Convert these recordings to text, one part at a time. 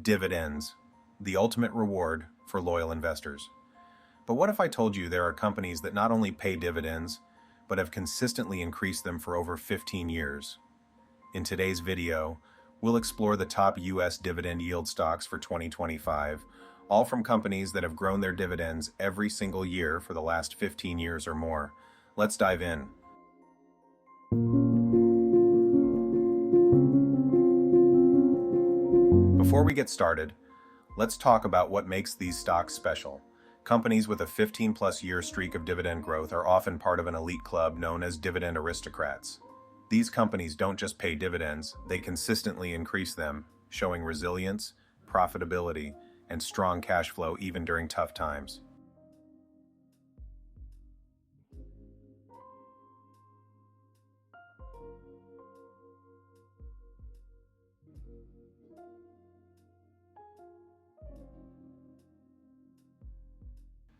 Dividends, the ultimate reward for loyal investors. But what if I told you there are companies that not only pay dividends, but have consistently increased them for over 15 years? In today's video, we'll explore the top U.S. dividend yield stocks for 2025, all from companies that have grown their dividends every single year for the last 15 years or more. Let's dive in. Before we get started, let's talk about what makes these stocks special. Companies with a 15-plus year streak of dividend growth are often part of an elite club known as dividend aristocrats. These companies don't just pay dividends, they consistently increase them, showing resilience, profitability, and strong cash flow even during tough times.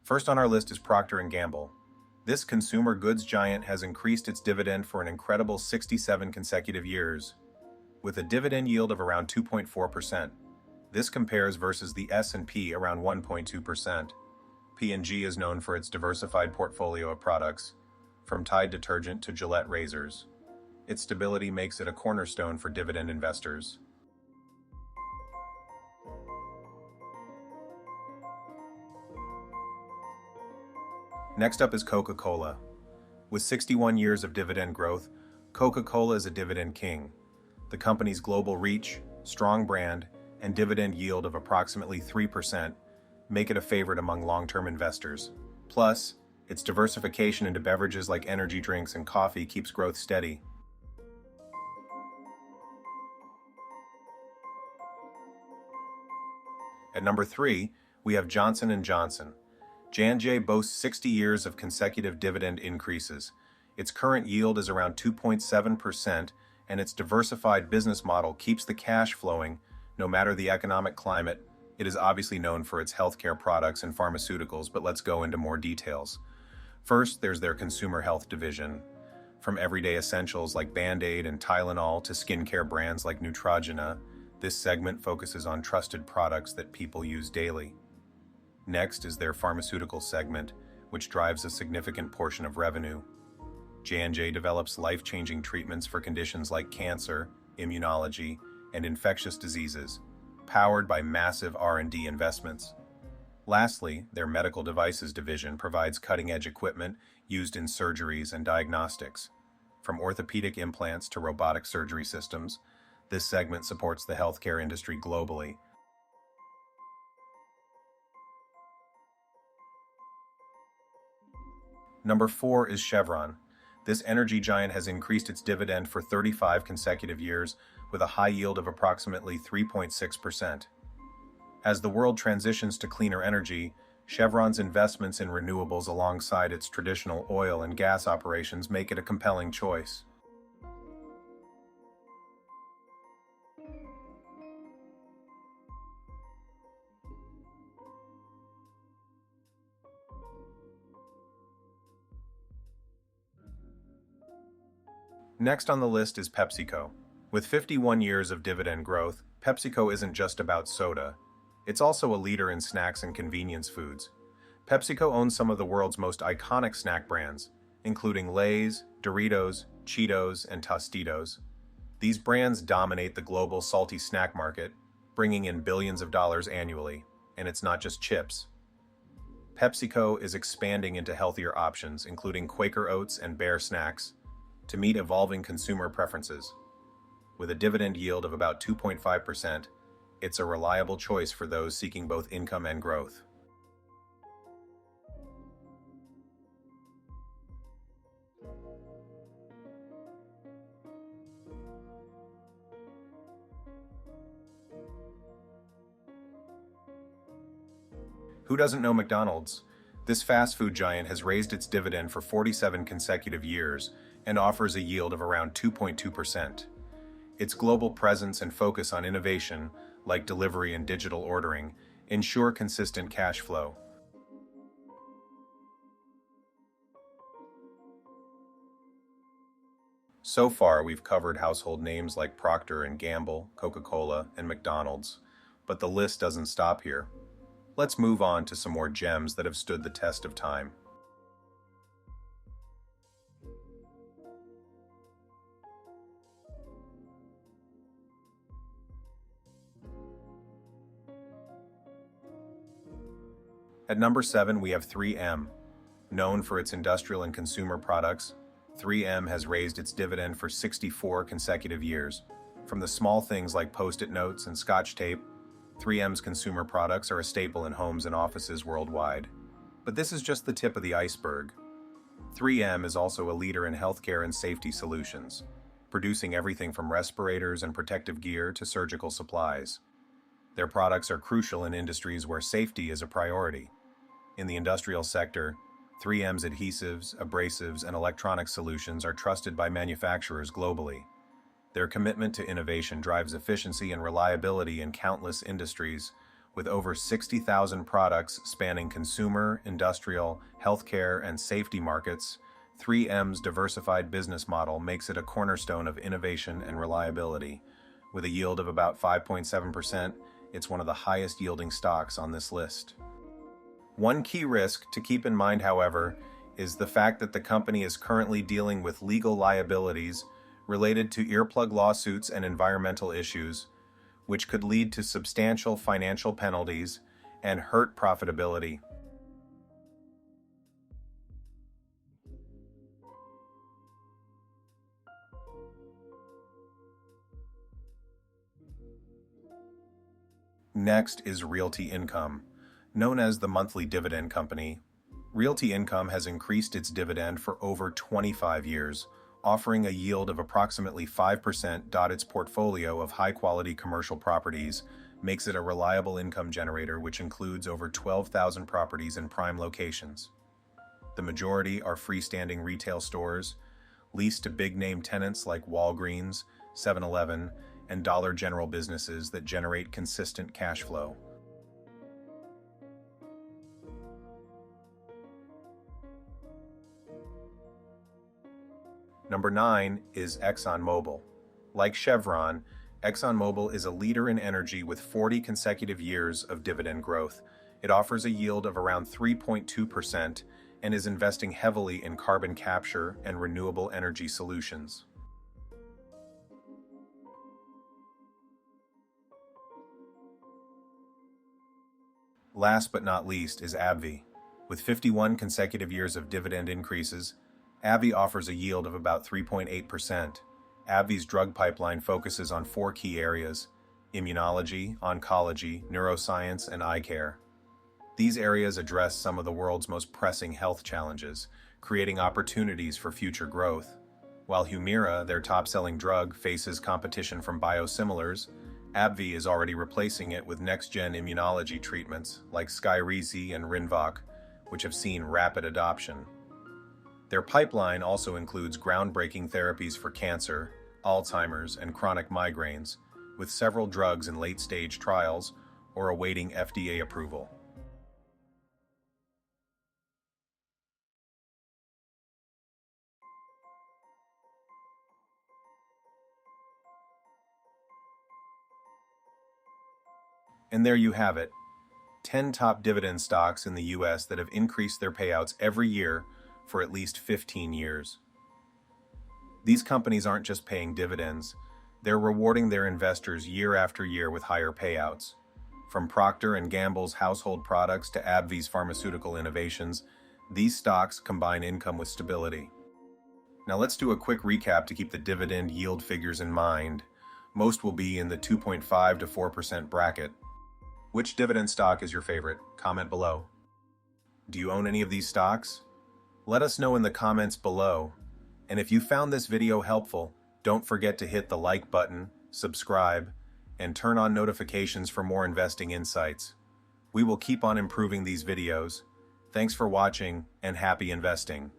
First on our list is Procter & Gamble. This consumer goods giant has increased its dividend for an incredible 67 consecutive years, with a dividend yield of around 2.4%. This compares versus the S&P around 1.2%. P&G is known for its diversified portfolio of products, from Tide detergent to Gillette razors. Its stability makes it a cornerstone for dividend investors. Next up is Coca-Cola. With 61 years of dividend growth, Coca-Cola is a dividend king. The company's global reach, strong brand, and dividend yield of approximately 3% make it a favorite among long-term investors. Plus, its diversification into beverages like energy drinks and coffee keeps growth steady. At number 3, we have Johnson & Johnson. J&J boasts 60 years of consecutive dividend increases. Its current yield is around 2.7%, and its diversified business model keeps the cash flowing no matter the economic climate. It is obviously known for its healthcare products and pharmaceuticals, but let's go into more details. First, there's their consumer health division. From everyday essentials like Band-Aid and Tylenol to skincare brands like Neutrogena, this segment focuses on trusted products that people use daily. Next is their pharmaceutical segment, which drives a significant portion of revenue. J&J develops life-changing treatments for conditions like cancer, immunology, and infectious diseases, powered by massive R&D investments. Lastly, their medical devices division provides cutting-edge equipment used in surgeries and diagnostics. From orthopedic implants to robotic surgery systems, this segment supports the healthcare industry globally. Number 4 is Chevron. This energy giant has increased its dividend for 35 consecutive years with a high yield of approximately 3.6%. As the world transitions to cleaner energy, Chevron's investments in renewables alongside its traditional oil and gas operations make it a compelling choice. Next on the list is PepsiCo. With 51 years of dividend growth, PepsiCo isn't just about soda. It's also a leader in snacks and convenience foods. PepsiCo owns some of the world's most iconic snack brands, including Lay's, Doritos, Cheetos, and Tostitos. These brands dominate the global salty snack market, bringing in billions of dollars annually. And it's not just chips. PepsiCo is expanding into healthier options, including Quaker Oats and Bear snacks, to meet evolving consumer preferences. With a dividend yield of about 2.5%, it's a reliable choice for those seeking both income and growth. Who doesn't know McDonald's? This fast food giant has raised its dividend for 47 consecutive years and offers a yield of around 2.2%. Its global presence and focus on innovation, like delivery and digital ordering, ensure consistent cash flow. So far, we've covered household names like Procter & Gamble, Coca-Cola, and McDonald's. But the list doesn't stop here. Let's move on to some more gems that have stood the test of time. At number 7, we have 3M. Known for its industrial and consumer products, 3M has raised its dividend for 64 consecutive years. From the small things like Post-it notes and Scotch tape, 3M's consumer products are a staple in homes and offices worldwide. But this is just the tip of the iceberg. 3M is also a leader in healthcare and safety solutions, producing everything from respirators and protective gear to surgical supplies. Their products are crucial in industries where safety is a priority. In the industrial sector, 3M's adhesives, abrasives, and electronic solutions are trusted by manufacturers globally. Their commitment to innovation drives efficiency and reliability in countless industries, with over 60,000 products spanning consumer, industrial, healthcare, and safety markets. 3M's diversified business model makes it a cornerstone of innovation and reliability. With a yield of about 5.7%, it's one of the highest yielding stocks on this list. One key risk to keep in mind, however, is the fact that the company is currently dealing with legal liabilities related to earplug lawsuits and environmental issues, which could lead to substantial financial penalties and hurt profitability. Next is Realty Income. Known as the monthly dividend company, Realty Income has increased its dividend for over 25 years, offering a yield of approximately 5%. Its portfolio of high-quality commercial properties makes it a reliable income generator, which includes over 12,000 properties in prime locations. The majority are freestanding retail stores, leased to big-name tenants like Walgreens, 7-Eleven, and Dollar General businesses that generate consistent cash flow. Number 9 is ExxonMobil. Like Chevron, ExxonMobil is a leader in energy with 40 consecutive years of dividend growth. It offers a yield of around 3.2% and is investing heavily in carbon capture and renewable energy solutions. Last but not least is AbbVie. With 51 consecutive years of dividend increases, AbbVie offers a yield of about 3.8%. AbbVie's drug pipeline focuses on 4 key areas: immunology, oncology, neuroscience, and eye care. These areas address some of the world's most pressing health challenges, creating opportunities for future growth. While Humira, their top-selling drug, faces competition from biosimilars, AbbVie is already replacing it with next-gen immunology treatments like Skyrizi and Rinvoq, which have seen rapid adoption. Their pipeline also includes groundbreaking therapies for cancer, Alzheimer's, and chronic migraines, with several drugs in late-stage trials or awaiting FDA approval. And there you have it, 10 top dividend stocks in the US that have increased their payouts every year for at least 15 years. These companies aren't just paying dividends, they're rewarding their investors year after year with higher payouts. From Procter & Gamble's household products to AbbVie's pharmaceutical innovations, these stocks combine income with stability. Now let's do a quick recap to keep the dividend yield figures in mind. Most will be in the 2.5 to 4% bracket. Which dividend stock is your favorite? Comment below. Do you own any of these stocks? Let us know in the comments below. And if you found this video helpful, don't forget to hit the like button, subscribe, and turn on notifications for more investing insights. We will keep on improving these videos. Thanks for watching and happy investing.